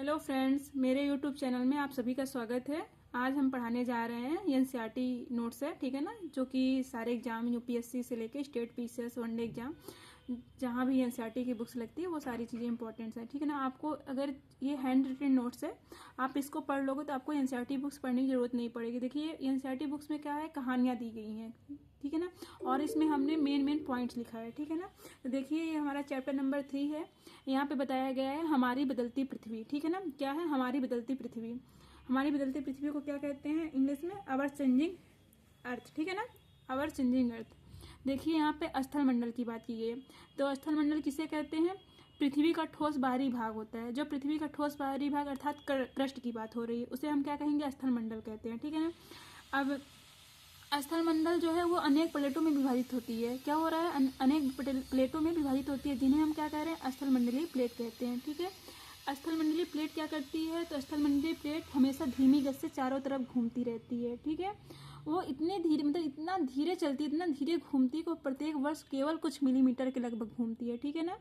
Hello friends, मेरे YouTube channel में आप सभी का स्वागत है। आज हम पढ़ाने जा रहे हैं एनसीईआरटी नोट्स है, ठीक है ना, जो कि सारे एग्जाम यूपीएससी से लेके स्टेट पीसीएस वनडे एग्जाम जहाँ भी एनसीईआरटी की बुक्स लगती है वो सारी चीज़ें इंपॉर्टेंट है, ठीक है ना। आपको अगर ये हैंड रिटन नोट्स है, आप इसको पढ़ लोगे तो आपको एनसीईआरटी बुक्स पढ़ने की जरूरत नहीं पड़ेगी। देखिए एनसीईआरटी बुक्स में क्या है, कहानियाँ दी गई हैं, ठीक है ना, और इसमें हमने मेन पॉइंट्स लिखा है, ठीक है ना। तो देखिए ये हमारा चैप्टर नंबर 3 है। यहाँ पे बताया गया है हमारी बदलती पृथ्वी, ठीक है ना। क्या है हमारी बदलती पृथ्वी? हमारी बदलती पृथ्वी को क्या कहते हैं इंग्लिश में? आवर चेंजिंग अर्थ, ठीक है ना, आवर चेंजिंग अर्थ। देखिए यहाँ पे स्थल मंडल की बात की गई है। तो स्थल मंडल किसे कहते हैं? पृथ्वी का ठोस बाहरी भाग होता है। जो पृथ्वी का ठोस बाहरी भाग अर्थात क्रस्ट की बात हो रही है उसे हम क्या कहेंगे? स्थल मंडल कहते हैं, ठीक है ना। अब स्थल मंडल जो है वो अनेक प्लेटों में विभाजित होती है। क्या हो रहा है? अनेक प्लेटों में विभाजित होती है, जिन्हें हम क्या कह रहे हैं? स्थल मंडलीय प्लेट कहते हैं, ठीक है। स्थल मंडलीय प्लेट क्या करती है? तो स्थल मंडलीय प्लेट हमेशा धीमी गति से चारों तरफ घूमती रहती है, ठीक है। वो इतने धीरे, मतलब इतना धीरे चलती है, इतना धीरे घूमती को प्रत्येक वर्ष केवल कुछ मिलीमीटर के लगभग घूमती है, ठीक है ना।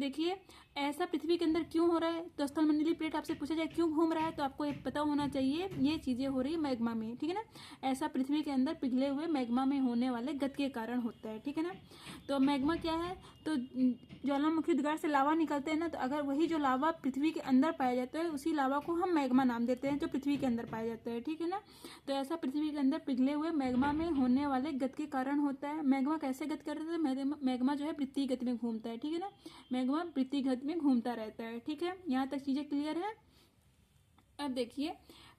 देखिए ऐसा पृथ्वी के अंदर क्यों हो रहा है? तो स्थल मंडलीय प्लेट आपसे पूछा जाए क्यों घूम रहा है तो आपको एक पता होना चाहिए, ये चीजें हो रही है मैग्मा में, ठीक है ना। ऐसा पृथ्वी के अंदर पिघले हुए मैग्मा में होने वाले गति के कारण होता है, ठीक है ना। तो मैग्मा क्या है? तो ज्वालामुखी उद्गार से लावा निकलते हैं ना, तो अगर वही जो लावा पृथ्वी के अंदर पाया जाता है उसी लावा को हम मैग्मा नाम देते हैं, जो पृथ्वी के अंदर पाया जाता है, ठीक है ना। तो ऐसा पृथ्वी के अंदर पिघले हुए मैग्मा में होने वाले गति के कारण होता है। मैग्मा कैसे गति करता है? मैग्मा जो है वृत्तीय गति में घूमता है, ठीक है ना। मैग्मा वृत्तीय गति में घूमता रहता है, ठीक है। यहाँ तक चीजें क्लियर है। अब देखिए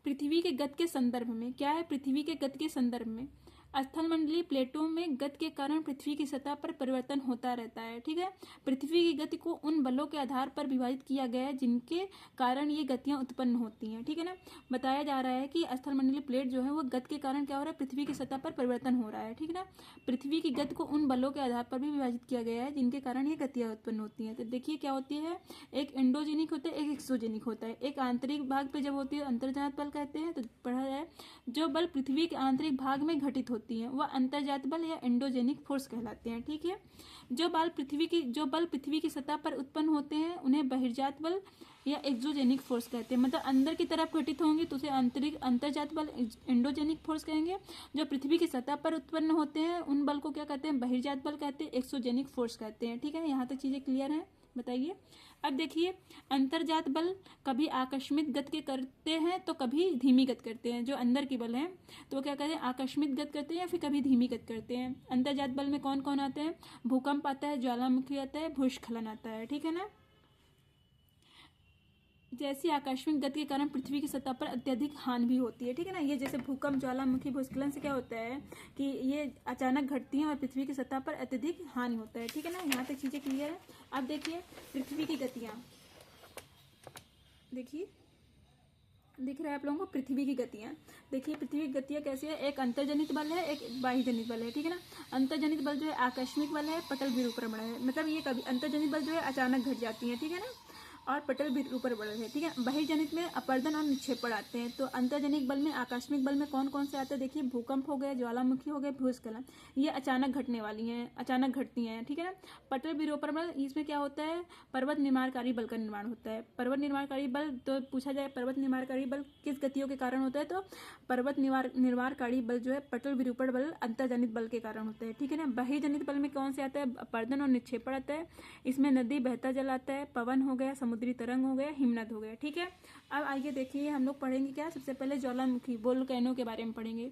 पृथ्वी के गति के संदर्भ में क्या है? पृथ्वी के गति के संदर्भ में स्थल मंडलीय प्लेटों में गति के कारण पृथ्वी की सतह पर परिवर्तन होता रहता है, ठीक है। पृथ्वी की गति को उन बलों के आधार पर विभाजित किया गया है जिनके कारण ये गतियां उत्पन्न होती हैं, ठीक है ना। बताया जा रहा है कि स्थल मंडलीय प्लेट जो है वो गति के कारण क्या हो रहा है? पृथ्वी की सतह पर परिवर्तन हो रहा है, ठीक है ना। पृथ्वी की गति को उन बलों के आधार पर भी विभाजित किया गया है जिनके कारण ये गतियां उत्पन्न होती हैं। तो देखिए क्या होती है, एक एंडोजेनिक होता है, एक एक्सोजेनिक होता है। एक आंतरिक भाग पे जब होती है अंतर्जात बल कहते हैं। तो पढ़ा जाए जो बल पृथ्वी के आंतरिक भाग में घटित होती हैं वह अंतर्जात बल या एंडोजेनिक फोर्स कहलाते हैं, ठीक है। जो बल पृथ्वी की सतह पर उत्पन्न होते हैं उन्हें बहिर्जात बल या एक्सोजेनिक फोर्स कहते हैं। मतलब अंदर की तरफ घटित होंगे तो उसे अंतर्जात बल एंडोजेनिक फोर्स कहेंगे। जो पृथ्वी की सतह पर उत्पन्न होते हैं उन बल को क्या कहते हैं? बहिर्जात बल कहते हैं, एक्सोजेनिक फोर्स कहते हैं, ठीक है। यहाँ तक चीजें क्लियर हैं? बताइए। अब देखिए अंतर्जात बल कभी आकस्मिक गति के करते हैं तो कभी धीमी गति करते हैं। जो अंदर की बल हैं तो क्या कहते हैं? आकस्मिक गति करते हैं या फिर कभी धीमी गति करते हैं। अंतर्जात बल में कौन कौन आते हैं? भूकंप आता है, ज्वालामुखी आता है, भूस्खलन आता है, ठीक है ना। जैसी आकस्मिक गति के कारण पृथ्वी की सतह पर अत्यधिक हानि भी होती है, ठीक है ना। ये जैसे भूकंप, ज्वालामुखी, भूस्खलन से क्या होता है कि ये अचानक घटती हैं और पृथ्वी की सतह पर अत्यधिक हानि होता है, ठीक है ना। यहाँ तक चीजें क्लियर है। अब देखिए पृथ्वी की गतियां, देखिए दिख रहा है आप लोगों को पृथ्वी की गतियां। देखिए पृथ्वी की गतियां कैसी है? एक अंतर्जनित बल है, एक बाह्यजनित बल है, ठीक है ना। अंतर्जनित बल जो है आकस्मिक बल है, पटल विरूपण है। मतलब ये कभी अंतर्जनित बल जो है अचानक घट जाती है, ठीक है ना, और पटल विरूपण बल है, ठीक है। बहिर्जनित में अपर्दन और निक्षेपण आते हैं। तो अंतर्जनिक बल में, आकस्मिक बल में कौन कौन से आते हैं? देखिए भूकंप हो गए, ज्वालामुखी हो गए, भूस्खलन, ये अचानक घटने वाली हैं, अचानक घटती हैं, ठीक है ना। पटल विरूपण बल, इसमें क्या होता है? पर्वत निर्माणकारी बल का निर्माण होता है। पर्वत निर्माणकारी बल, तो पूछा जाए पर्वत निर्माणकारी बल किस गतियों के कारण होता है? तो पर्वत निर्माणकारी बल जो है पटल विरूपण बल अंतर्जनित बल के कारण होता है, ठीक है ना। बहिर्जनित बल में कौन से आता है? अपर्दन और निक्षेपण आता है। इसमें नदी, बहता जल आता है, पवन हो गया, समुद्री तरंग हो गया, हिमनद हो गया, ठीक है। अब आइए देखिए हम लोग पढ़ेंगे क्या? सबसे पहले ज्वालामुखी, वोल्केनो के बारे में पढ़ेंगे।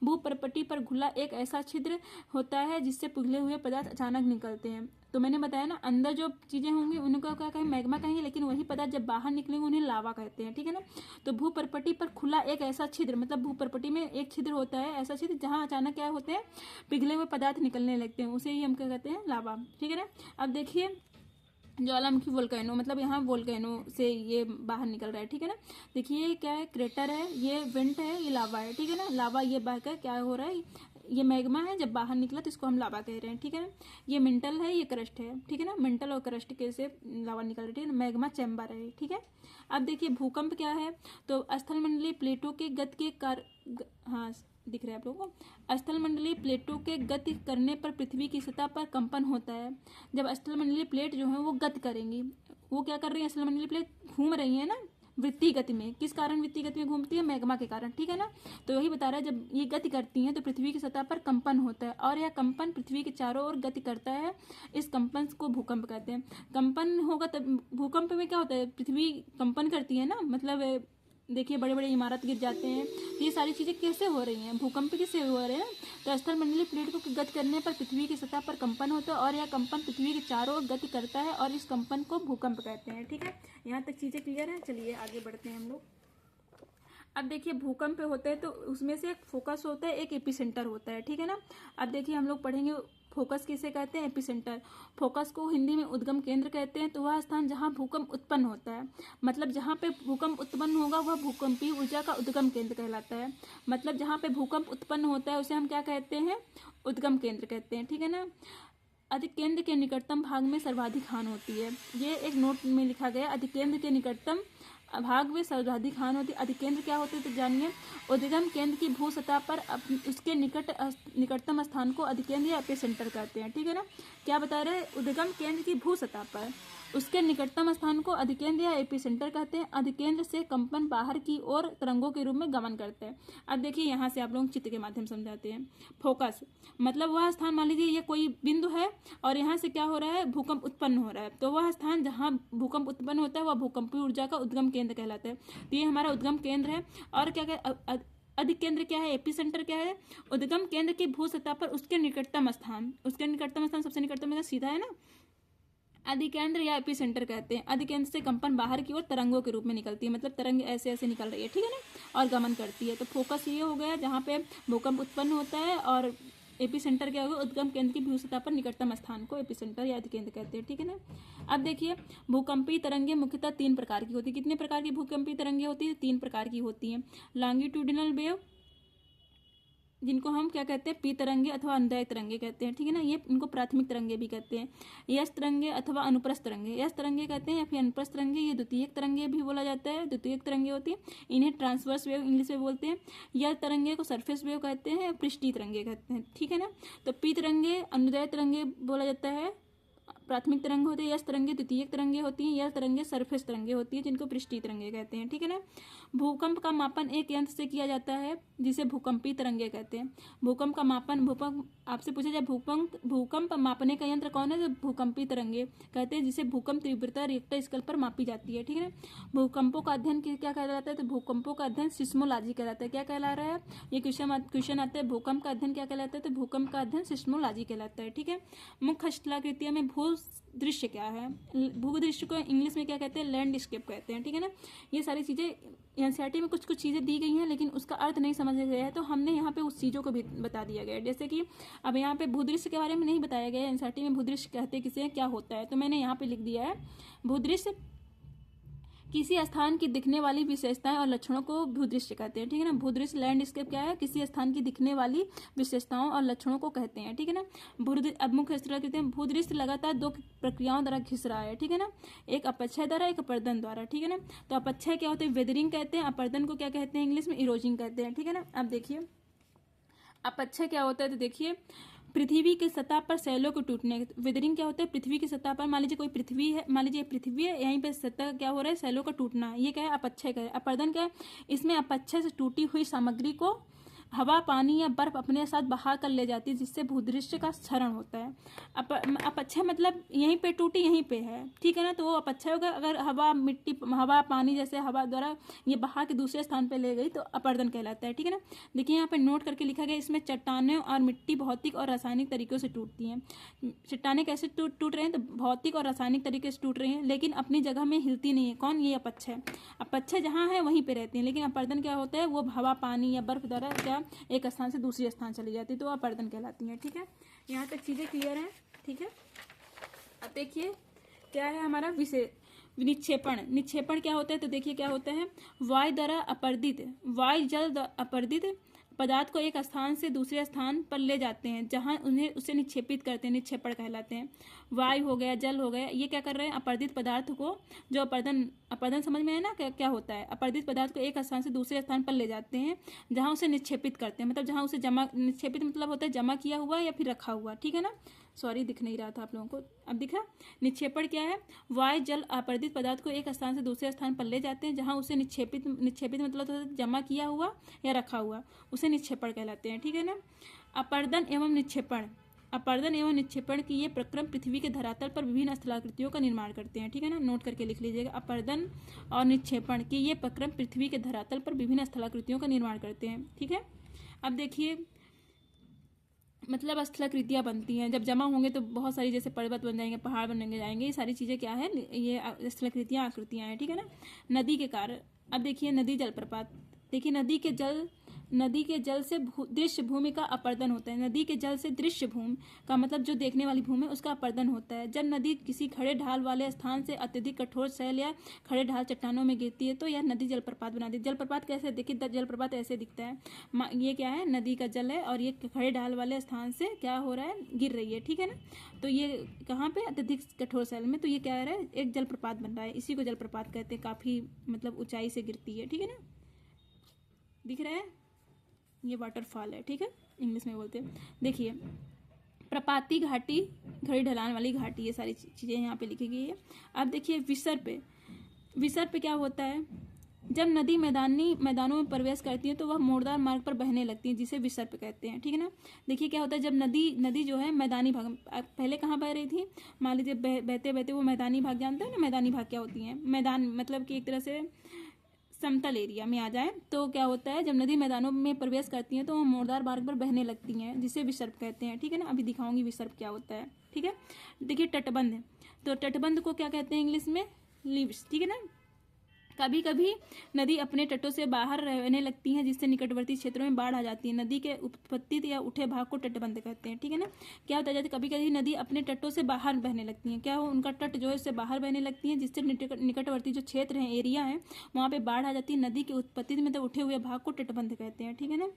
भूपर्पटी पर खुला एक ऐसा छिद्र होता है जिससे पिघले हुए पदार्थ अचानक निकलते हैं। तो मैंने बताया ना अंदर जो चीजें होंगी उनको क्या कहें? मैग्मा कहेंगे, लेकिन वही पदार्थ जब बाहर निकलेंगे उन्हें लावा कहते हैं, ठीक है ना। तो भूपर्पटी पर खुला एक ऐसा छिद्र, मतलब भूपर्पटी में एक छिद्र होता है, ऐसा छिद्र जहां अचानक क्या होते हैं? पिघले हुए पदार्थ निकलने लगते हैं, उसे ही हम क्या कहते हैं? लावा, ठीक है ना। अब देखिए ज्वालामुखी वोल्केनो, मतलब यहाँ वोल्केनो से ये बाहर निकल रहा है, ठीक है ना। देखिए ये क्या है? क्रेटर है, ये वेंट है, ये लावा है, ठीक है ना। लावा ये बहकर क्या हो रहा है? ये मैग्मा है, जब बाहर निकला तो इसको हम लावा कह रहे हैं, ठीक है ना। ये मेंटल है, ये क्रस्ट है, ठीक है ना। मेंटल और क्रस्ट के से लावा निकल रहा है, ठीक है ना। मैग्मा चैम्बर है, ठीक है। अब देखिए भूकंप क्या है? तो स्थल मंडलीय प्लेटों के गति के हाँ दिख रहा है आप लोगों को। स्थल मंडलीय प्लेटों के गति करने पर पृथ्वी की सतह पर कंपन होता है। जब स्थल मंडलीय प्लेट जो है वो गति करेंगी, वो क्या कर रही है? स्थल मंडलीय प्लेट घूम रही है ना, वृत्तीय गति में। किस कारण वृत्तीय गति में घूमती है? मैग्मा के कारण, ठीक है ना। तो वही बता रहा है, जब ये गति करती हैं तो पृथ्वी की सतह पर कंपन होता है और यह कंपन पृथ्वी के चारों ओर गति करता है। इस कंपन को भूकंप कहते हैं। कंपन होगा तब भूकंप में क्या होता है? पृथ्वी कंपन करती है ना, मतलब देखिए बड़े बड़े इमारत गिर जाते हैं। ये सारी चीज़ें कैसे हो रही हैं? भूकंप किससे हो रहे हैं? तो स्थलमंडलीय प्लेट को गति करने पर पृथ्वी की सतह पर कंपन होता है और यह कंपन पृथ्वी के चारों ओर गति करता है और इस कंपन को भूकंप कहते हैं, ठीक है। यहाँ तक चीज़ें क्लियर हैं। चलिए आगे बढ़ते हैं हम लोग। अब देखिए भूकंप होते हैं तो उसमें से एक फोकस होता है, एक एपिसेंटर होता है, ठीक है ना। अब देखिए हम लोग पढ़ेंगे फोकस किसे कहते हैं? एपिसेंटर। फोकस को हिंदी में उद्गम केंद्र कहते हैं। तो वह स्थान जहां भूकंप उत्पन्न होता है, मतलब जहां पे भूकंप उत्पन्न होगा वह भूकंपीय ऊर्जा का उद्गम केंद्र कहलाता है। मतलब जहां पे भूकंप उत्पन्न होता है उसे हम क्या कहते हैं? उद्गम केंद्र कहते हैं, ठीक है ना। अधिकेंद्र के निकटतम भाग में सर्वाधिक हानि होती है। ये एक नोट में लिखा गया, अधिकेंद्र के निकटतम भाग में सर्वाधिक हानि होती है। अधिकेंद्र क्या होते हैं तो जानिए। उद्गम केंद्र की भू सतह पर उसके निकटतम स्थान को अधिकेंद्र या एपिसेंटर कहते हैं, ठीक है ना। क्या बता रहे हैं? उद्गम केंद्र की भू सतह पर उसके निकटतम स्थान को अधिकेंद्र या एपिसेंटर कहते हैं। अधिकेंद्र से कंपन बाहर की ओर तरंगों के रूप में गमन करते हैं। अब देखिए यहाँ से आप लोग चित्र के माध्यम समझाते हैं। फोकस मतलब वह स्थान, मान लीजिए ये कोई बिंदु है और यहाँ से क्या हो रहा है? भूकंप उत्पन्न हो रहा है। तो वह स्थान जहाँ भूकंप उत्पन्न होता है वह भूकंपीय ऊर्जा का उद्गम केंद्र कहलाता है। तो ये हमारा उद्गम केंद्र है। और क्या अधिकेंद्र क्या है? एपिसेंटर क्या है? उद्गम केंद्र की भू सतह पर उसके निकटतम स्थान, उसके निकटतम स्थान सबसे निकटतम सीधा है ना, अधिकेंद्र या एपिसेंटर कहते हैं। अधिकेंद्र से कंपन बाहर की ओर तरंगों के रूप में निकलती है, मतलब तरंग ऐसे ऐसे निकल रही है, ठीक है ना, और गमन करती है। तो फोकस ये हो गया जहाँ पे भूकंप उत्पन्न होता है, और एपिसेंटर क्या होगा? उद्गम केंद्र की भू सतह पर निकटतम स्थान को एपिसेंटर या अधिकेंद्र कहते हैं, ठीक है ना। अब देखिए भूकंपीय तरंगें मुख्यतः 3 प्रकार की होती है। कितने प्रकार की भूकंपीय तरंगें होती है? 3 प्रकार की होती हैं। लॉन्गिट्यूडिनल वेव, जिनको हम क्या कहते हैं? पी तरंगे अथवा अनुदैर्घ्य तरंगे कहते हैं, ठीक है ना। ये इनको प्राथमिक तरंगे भी कहते हैं। यस तरंगे अथवा अनुप्रस्थ तरंगे, यस तरंगे कहते हैं या फिर अनुप्रस्थ तरंगे। ये द्वितीयक तरंगे भी बोला जाता है, द्वितीयक तरंगे होती है। इन्हें ट्रांसवर्स वेव इंग्लिश में बोलते हैं। यह तरंगे को सरफेस वेव कहते हैं, पृष्ठीय तरंगे कहते हैं, ठीक है ना। तो पी तरंगे अनुदैर्घ्य तरंगे बोला जाता है, प्राथमिक तरंग होती है। यस तरंगे द्वितीयक तरंगे होती हैं। यह तरंगे सरफेस तरंगे होती है, जिनको पृष्ठीय तरंगे कहते हैं, ठीक है ना। भूकंप का मापन एक यंत्र से किया जाता है जिसे भूकंपीय तरंगे कहते हैं। भूकंप का मापन, भूकंप आपसे पूछा जाए भूकंप मापने का यंत्र कौन है? तो भूकंपीय तरंगे कहते हैं, जिसे भूकंप तीव्रता रिक्टर स्केल पर मापी जाती है, ठीक है ना। भूकंपों का अध्ययन क्या कहलाता है? तो भूकंपों का अध्ययन सिस्मोलॉजी कहलाता है। क्या कहला रहा है? ये क्वेश्चन आता है, भूकंप का अध्ययन क्या कहलाता है? तो भूकंप का अध्ययन सिस्मोलॉजी कहलाता है, ठीक है। मुख्य स्थलाकृतियों में भू दृश्य क्या है? भू दृश्य को इंग्लिश में क्या कहते हैं? लैंडस्केप कहते हैं, ठीक है ना। ये सारी चीजें एनसीईआरटी में कुछ चीज़ें दी गई हैं, लेकिन उसका अर्थ नहीं समझ गया है, तो हमने यहाँ पे उस चीज़ों को भी बता दिया गया है। जैसे कि अब यहाँ पे भूदृश्य के बारे में नहीं बताया गया है। एनसीईआरटी में भूदृश्य कहते किसे, क्या होता है, तो मैंने यहाँ पे लिख दिया है, भूदृश्य किसी स्थान की दिखने वाली विशेषताएं और लक्षणों को भूदृश्य कहते हैं, ठीक है ना। भूदृश्य लैंडस्केप क्या है? किसी स्थान की दिखने वाली विशेषताओं और लक्षणों को कहते हैं, ठीक है ना। अब मुख्य कहते हैं, भूदृश्य लगातार 2 प्रक्रियाओं द्वारा घिस रहा है, ठीक है ना। एक अपक्षय द्वारा, एक अपर्दन द्वारा, ठीक है ना। तो अपक्षय क्या होता है? वेदरिंग कहते हैं। अपर्दन को क्या कहते हैं? इंग्लिश में इरोजिंग कहते हैं, ठीक है ना। अब देखिए अपक्षय क्या होता है, तो देखिए पृथ्वी की सतह पर शैलों को टूटने। वेदरिंग क्या होता है? पृथ्वी की सतह पर, मान लीजिए कोई पृथ्वी है, मान लीजिए पृथ्वी है, यहीं पे सतह क्या हो रहा है? शैलों का टूटना, ये क्या है? अपक्षय का है। अपर्दन क्या है? इसमें अपक्षय से टूटी हुई सामग्री को हवा, पानी या बर्फ अपने साथ बहा कर ले जाती है, जिससे भूदृश्य का क्षरण होता है। अपक्षय मतलब यहीं पे टूटी, यहीं पे है, ठीक है ना। तो वो अपक्षय होगा। अगर हवा, मिट्टी, हवा, पानी जैसे हवा द्वारा ये बहा के दूसरे स्थान पे ले गई तो अपर्दन कहलाता है, ठीक है ना। देखिए यहाँ पे नोट करके लिखा गया, इसमें चट्टानें और मिट्टी भौतिक और रासायनिक तरीकों से टूटती हैं। चट्टानें कैसे टूट रहे हैं? तो भौतिक और रासायनिक तरीके से टूट रही हैं, लेकिन अपनी जगह में हिलती नहीं है। कौन? ये अपक्षय। अपक्षय जहाँ है वहीं पे रहती है, लेकिन अपर्दन क्या होता है? वो हवा, पानी या बर्फ द्वारा क्या एक स्थान से दूसरे स्थान चली जाती है, तो अपर्दन कहलाती है, ठीक है। यहाँ तक चीजें क्लियर हैं, ठीक है। अब देखिए क्या है हमारा विषय, निक्षेपण। निक्षेपण क्या होता है? तो देखिए क्या होता है, वायु द्वारा अपर्दित, वायु जल अपर्दित पदार्थ को एक स्थान से दूसरे स्थान पर ले जाते हैं, जहां उन्हें उसे निक्षेपित करते हैं, निक्षेपण कहलाते हैं। वायु हो गया, जल हो गया, ये क्या कर रहे हैं? अपर्दित पदार्थ को, जो अपर्दन समझ में है ना क्या होता है? अपर्दित पदार्थ को एक स्थान से दूसरे स्थान पर ले जाते हैं, जहां उसे निक्षेपित करते हैं, मतलब जहां उसे जमा, निक्षेपित मतलब होता है जमा किया हुआ या फिर रखा हुआ, ठीक है ना। सॉरी दिख नहीं रहा था आप लोगों को, अब दिखा। निक्षेपण क्या है? वायु जल अपरदित पदार्थ को एक स्थान से दूसरे स्थान पर ले जाते हैं, जहां उसे निक्षेपित मतलब तो जमा किया हुआ या रखा हुआ, उसे निक्षेपण कहलाते हैं, ठीक है ना। अपर्दन एवं निक्षेपण, अपर्दन एवं निक्षेपण की ये प्रक्रम पृथ्वी के धरातल पर विभिन्न स्थलाकृतियों का निर्माण करते हैं, ठीक है ना, नोट करके लिख लीजिएगा। अपर्दन और निक्षेपण की ये प्रक्रम पृथ्वी के धरातल पर विभिन्न स्थलाकृतियों का निर्माण करते हैं, ठीक है। अब देखिए, मतलब स्थलाकृतियाँ बनती हैं, जब जमा होंगे तो बहुत सारी, जैसे पर्वत बन जाएंगे, पहाड़ बनने जाएंगे, ये सारी चीज़ें क्या है, ये स्थलाकृतियाँ, आकृतियाँ हैं, ठीक है ना। नदी के कार्य, अब देखिए नदी जलप्रपात, देखिए नदी के जल से दृश्य भूमि का अपर्दन होता है। नदी के जल से दृश्य भूमि का मतलब जो देखने वाली भूमि, उसका अपर्दन होता है। जब नदी किसी खड़े ढाल वाले स्थान से अत्यधिक कठोर शैल या खड़े ढाल चट्टानों में गिरती है तो यह नदी जलप्रपात बनाती है। जलप्रपात कैसे, देखिए जलप्रपात ऐसे दिखता है, ये क्या है, नदी का जल है और ये खड़े ढाल वाले स्थान से क्या हो रहा है, गिर रही है, ठीक है ना। तो ये कहाँ पे, अत्यधिक कठोर शैल में, तो ये क्या है, एक जलप्रपात बन रहा है, इसी को जलप्रपात कहते हैं। काफ़ी मतलब ऊंचाई से गिरती है, ठीक है ना, दिख रहा है, ये वाटरफॉल है, ठीक है, इंग्लिश में बोलते हैं। देखिए प्रपाती घाटी, खड़ी ढलान वाली घाटी, ये सारी चीज़ें यहाँ पे लिखी गई है। अब देखिए विसर्प पे क्या होता है, जब नदी मैदानों में प्रवेश करती है तो वह मोड़दार मार्ग पर बहने लगती है, जिसे विसर्प कहते हैं, ठीक है ना। देखिए क्या होता है, जब नदी जो है मैदानी भाग, पहले कहाँ बह रही थी, मान लीजिए बहते बहते वो मैदानी भाग, जानते हैं ना मैदानी भाग क्या होती है, मैदान मतलब कि एक तरह से समतल एरिया में आ जाए तो क्या होता है, जब नदी मैदानों में प्रवेश करती हैं तो वो मोड़दार मार्ग पर बहने लगती हैं, जिसे विसर्प कहते हैं, ठीक है ना। अभी दिखाऊंगी विसर्प क्या होता है, ठीक है। देखिए तटबंध, तो तटबंध को क्या कहते हैं इंग्लिश में, लीव्स, ठीक है ना। कभी कभी नदी अपने तटों से बाहर रहने लगती है, जिससे निकटवर्ती क्षेत्रों में बाढ़ आ जाती है। नदी के उत्पत्ति या उठे भाग को तटबंध कहते हैं, ठीक है ना। क्या होता है, कभी कभी नदी अपने तटों से बाहर बहने लगती है, क्या हो, उनका तट जो है उससे बाहर बहने लगती है, जिससे निकटवर्ती जो क्षेत्र है, एरिया है, वहाँ पे बाढ़ आ जाती है। नदी की उत्पत्ति में मतलब उठे हुए भाग को तटबंध कहते हैं, ठीक है ना।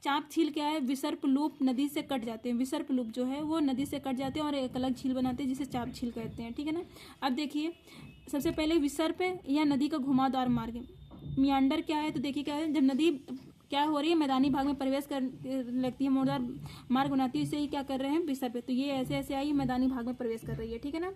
चाप झील क्या है, विसर्प लूप नदी से कट जाते हैं, विसर्प लूप जो है वो नदी से कट जाते हैं और एक अलग झील बनाते हैं, जिसे चाप झील कहते हैं, ठीक है ना। अब देखिए सबसे पहले विसर्प या नदी का घुमावदार मार्ग, मियांडर क्या है, तो देखिए क्या है, जब नदी क्या हो रही है, मैदानी भाग में प्रवेश कर लगती है, मोड़दार मार्ग बनाती है, इसे ही क्या कर रहे हैं, विसर्प। तो ये ऐसे ऐसे आई मैदानी भाग में प्रवेश कर रही है, ठीक है ना।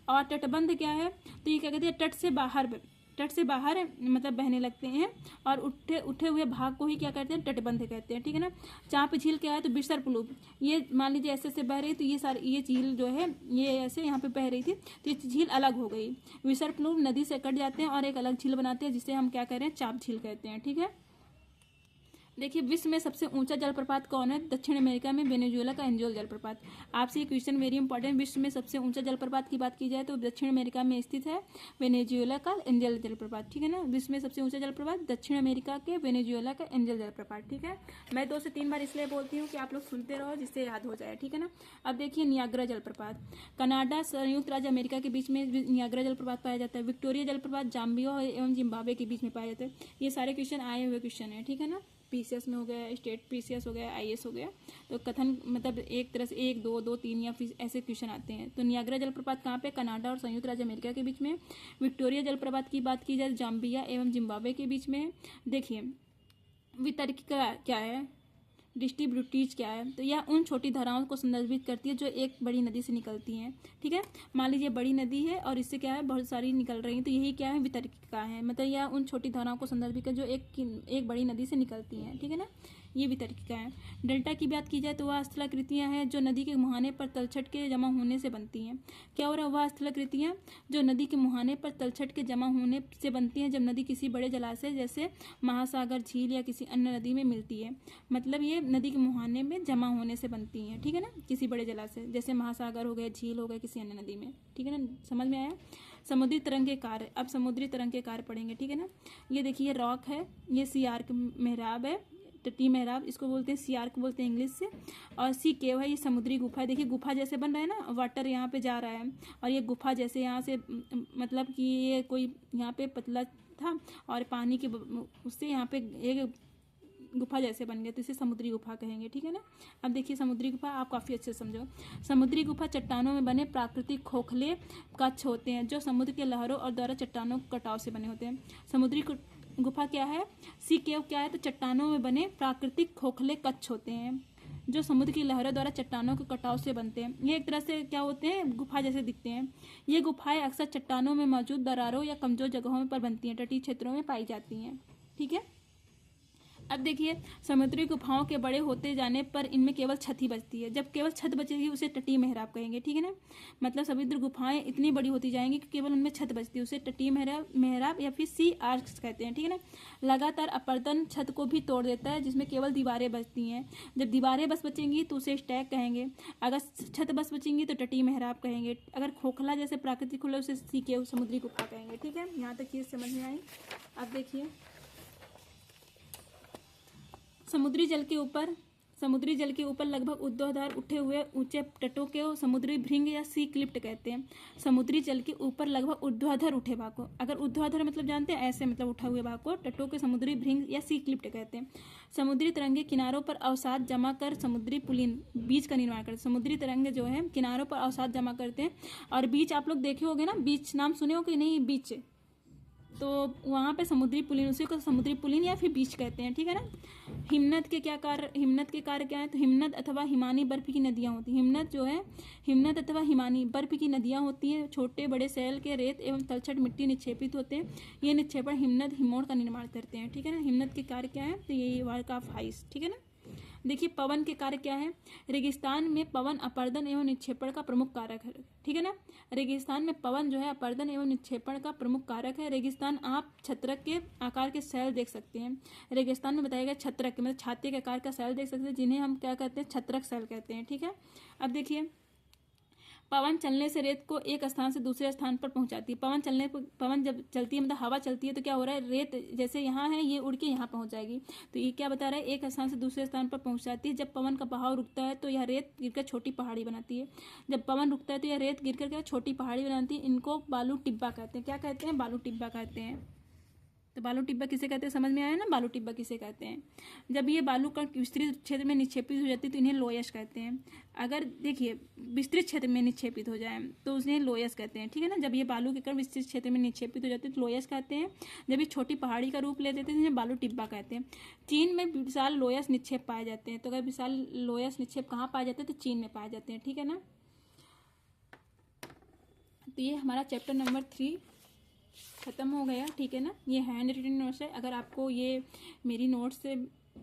और तटबंध क्या है, तो ये क्या कहते हैं, तट से बाहर मतलब बहने लगते हैं और उठे हुए भाग को ही क्या कहते हैं, तटबंध कहते हैं, ठीक है ना। चाप झील क्या है, तो विसर्प लूप, ये मान लीजिए ऐसे ऐसे बह रही तो ये झील जो है ये ऐसे यहाँ पे बह रही थी तो ये झील अलग हो गई। विसर्प लूप नदी से कट जाते हैं और एक अलग झील बनाते हैं, जिसे हम क्या कह रहे हैं, चाप झील कहते हैं, ठीक है। देखिए विश्व में सबसे ऊंचा जलप्रपात कौन है, दक्षिण अमेरिका में वेनेजुएला का एंजल जलप्रपात। आपसे ये क्वेश्चन वेरी इंपॉर्टेंट, विश्व में सबसे ऊंचा जलप्रपात की बात की जाए तो दक्षिण अमेरिका में स्थित है वेनेजुएला का एंजल जलप्रपात, ठीक है ना। विश्व में सबसे ऊंचा जलप्रपात दक्षिण अमेरिका के वेनेजुएला का एंजल जलप्रपात, ठीक है। मैं 2 से 3 बार इसलिए बोलती हूँ कि आप लोग सुनते रहो, जिससे याद हो जाए, ठीक है ना। अब देखिए नियाग्रा जलप्रपात, कनाडा संयुक्त राज्य अमेरिका के बीच में नियाग्रा जलप्रपात पाया जाता है। विक्टोरिया जलप्रपात जाम्बिया एवं जिम्बाब्वे के बीच में पाया जाता है। ये सारे क्वेश्चन आए हुए क्वेश्चन है, ठीक है ना। पीसीएस में हो गया, स्टेट पीसीएस हो गया, आईएएस हो गया, तो कथन मतलब एक तरह से 1 2 2 3 या फिर ऐसे क्वेश्चन आते हैं। तो नियाग्रा जलप्रपात कहाँ पे, कनाडा और संयुक्त राज्य अमेरिका के बीच में। विक्टोरिया जलप्रपात की बात की जाए जाम्बिया एवं जिम्बाब्वे के बीच में। देखिए वितर्किका क्या है, डिस्ट्रीब्यूटीज क्या है, तो यह उन छोटी धाराओं को संदर्भित करती है जो एक बड़ी नदी से निकलती हैं, ठीक है। मान लीजिए बड़ी नदी है और इससे क्या है बहुत सारी निकल रही हैं, तो यही क्या है, वितर्किका है, मतलब यह उन छोटी धाराओं को संदर्भित कर जो एक बड़ी नदी से निकलती हैं, ठीक है ना, ये वितर्किका है। डेल्टा की बात की जाए तो वह स्थलाकृतियाँ हैं जो नदी के मुहाने पर तलछट के जमा होने से बनती हैं। क्या हो रहा है, वह स्थलाकृतियाँ जो नदी के मुहाने पर तलछट के जमा होने से बनती हैं जब नदी किसी बड़े जलाशय जैसे महासागर, झील या किसी अन्य नदी में मिलती है। मतलब ये नदी के मुहाने में जमा होने से बनती हैं, ठीक है ना, किसी बड़े जलाशय जैसे महासागर हो गए, झील हो गए, किसी अन्य नदी में, ठीक है ना, समझ में आया। समुद्री तरंग के कार्य, अब समुद्री तरंग के कार्य पढ़ेंगे, ठीक है ना। ये देखिए रॉक है, ये सी आर्क मेहराब है, तटीय मेहराब इसको बोलते हैं, सी आर्क बोलते हैं इंग्लिश से। और सी केव है, ये समुद्री गुफा है। देखिए गुफा जैसे बन रहा है ना, वाटर यहाँ पे जा रहा है और ये गुफा जैसे यहाँ से मतलब कि ये कोई यहाँ पे पतला था और पानी के उससे यहाँ पे एक गुफा जैसे बन गए, तो इसे समुद्री गुफा कहेंगे, ठीक है ना। अब देखिए समुद्री गुफा आप काफ़ी अच्छे से समझो। समुद्री गुफा चट्टानों में बने प्राकृतिक खोखले कच्छ होते हैं जो समुद्र के लहरों और द्वारा चट्टानों कटाव से बने होते हैं। समुद्री गुफा क्या है, सी केव क्या है, तो चट्टानों में बने प्राकृतिक खोखले कच्छ होते हैं, जो समुद्र की लहरों द्वारा चट्टानों के कटाव से बनते हैं। ये एक तरह से क्या होते हैं, गुफा जैसे दिखते हैं। ये गुफाएं अक्सर चट्टानों में मौजूद दरारों या कमजोर जगहों पर बनती हैं, तटीय क्षेत्रों में पाई जाती हैं। ठीक है, अब देखिए, समुद्री गुफाओं के बड़े होते जाने पर इनमें केवल छत ही बचती है। जब केवल छत बचेगी उसे तटीय मेहराब कहेंगे। ठीक है ना, मतलब समुद्र गुफाएं इतनी बड़ी होती जाएंगी कि केवल उनमें छत बचती है, उसे तटीय मेहराब या फिर सी आर्क्स कहते हैं। ठीक है ना, लगातार अपरदन छत को भी तोड़ देता है, जिसमें केवल दीवारें बचती हैं। जब दीवारें बस बचेंगी तो उसे स्टैक कहेंगे। अगर छत बस बचेंगी तो तटीय मेहराब कहेंगे। अगर खोखला जैसे प्राकृतिक खुले उसे सी के समुद्री गुफा कहेंगे। ठीक है, यहाँ तक चीज़ समझ में आई। अब देखिए, समुद्री जल के ऊपर लगभग ऊर्ध्वाधर उठे हुए ऊंचे तटों के समुद्री भृंग या सी क्लिफ्ट कहते हैं। समुद्री जल के ऊपर लगभग ऊर्ध्वाधर उठे भाग को, अगर ऊर्ध्वाधर मतलब जानते हैं, ऐसे मतलब उठा हुए भाग को तटों के समुद्री भृंग या सी क्लिफ्ट कहते हैं। समुद्री तरंगे किनारों पर अवसाद जमा कर समुद्री पुलिन बीच का निर्माण करते हैं। समुद्री तरंगे जो है किनारों पर अवसाद जमा करते हैं, और बीच आप लोग देखे होंगे ना, बीच नाम सुने हो कि नहीं, बीच, तो वहाँ पे समुद्री पुलिन, उसी को समुद्री पुलिन या फिर बीच कहते हैं। ठीक है ना, हिमनद के कार्य क्या है, तो हिमनद अथवा हिमानी बर्फ की नदियाँ होती हैं। हिमनद अथवा हिमानी बर्फ की नदियाँ होती हैं। छोटे बड़े सैल के रेत एवं तलछट मिट्टी निक्षेपित होते हैं। ये निक्षेपण हिमनद हिमोड़ का निर्माण करते हैं। ठीक है ना, हिमनद के कार्य क्या है, तो ये वर्क ऑफ आइस। ठीक है ना, देखिए, पवन के कार्य क्या है। रेगिस्तान में पवन अपर्दन एवं निक्षेपण का प्रमुख कारक है। ठीक है ना, रेगिस्तान में पवन जो है अपर्दन एवं निक्षेपण का प्रमुख कारक है। रेगिस्तान आप छत्रक के आकार के सैल देख सकते हैं। रेगिस्तान में बताया गया छत्रक मतलब छाती के आकार का सैल देख सकते हैं, जिन्हें हम क्या कहते हैं, छत्रक सैल कहते हैं। ठीक है, अब देखिए, पवन चलने से रेत को एक स्थान से दूसरे स्थान पर पहुंचाती है। पवन जब चलती है, मतलब हवा चलती है, तो क्या हो रहा है, रेत जैसे यहाँ है, ये उड़ के यहाँ पहुंच जाएगी। तो ये क्या बता रहा है, एक स्थान से दूसरे स्थान पर पहुंचाती है। जब पवन का बहाव रुकता है तो यह रेत गिरकर छोटी पहाड़ी बनाती है। जब पवन रुकता है तो यह रेत गिरकर क्या छोटी पहाड़ी बनाती है। इनको बालू टिब्बा कहते हैं। क्या कहते हैं, बालू टिब्बा कहते हैं। तो बालू टिब्बा किसे कहते हैं, समझ में आया ना, बालू टिब्बा किसे कहते हैं। जब ये बालू कण विस्तृत क्षेत्र में निक्षेपित हो जाती है तो इन्हें लोयस कहते हैं। अगर देखिए विस्तृत क्षेत्र में निक्षेपित हो जाए तो उन्हें लोयस कहते हैं। ठीक है ना, जब ये बालू के कण विस्तृत क्षेत्र में निक्षेपित हो जाते हैं तो लोयस कहते हैं। जब ये छोटी पहाड़ी का रूप ले देते हैं तो इन्हें बालू टिब्बा कहते हैं। चीन में विशाल लोयस निक्षेप पाए जाते हैं। तो अगर विशाल लोयस निक्षेप कहाँ पाए जाते हैं, तो चीन में पाए जाते हैं। ठीक है ना, तो ये हमारा चैप्टर नंबर 3 ख़त्म हो गया। ठीक है ना, ये हैंड रिटन नोट्स है। अगर आपको ये मेरी नोट्स से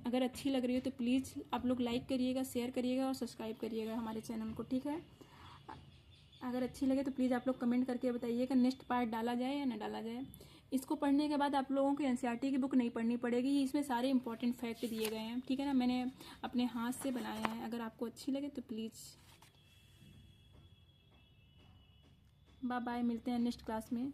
अगर अच्छी लग रही हो तो प्लीज़ आप लोग लाइक करिएगा, शेयर करिएगा और सब्सक्राइब करिएगा हमारे चैनल को। ठीक है, अगर अच्छी लगे तो प्लीज़ आप लोग कमेंट करके बताइएगा नेक्स्ट पार्ट डाला जाए या ना डाला जाए। इसको पढ़ने के बाद आप लोगों को एनसीईआरटी की बुक नहीं पढ़नी पड़ेगी, इसमें सारे इंपॉर्टेंट फैक्ट दिए गए हैं। ठीक है ना, मैंने अपने हाथ से बनाया है। अगर आपको अच्छी लगे तो प्लीज़ बाय बाय, मिलते हैं नेक्स्ट क्लास में।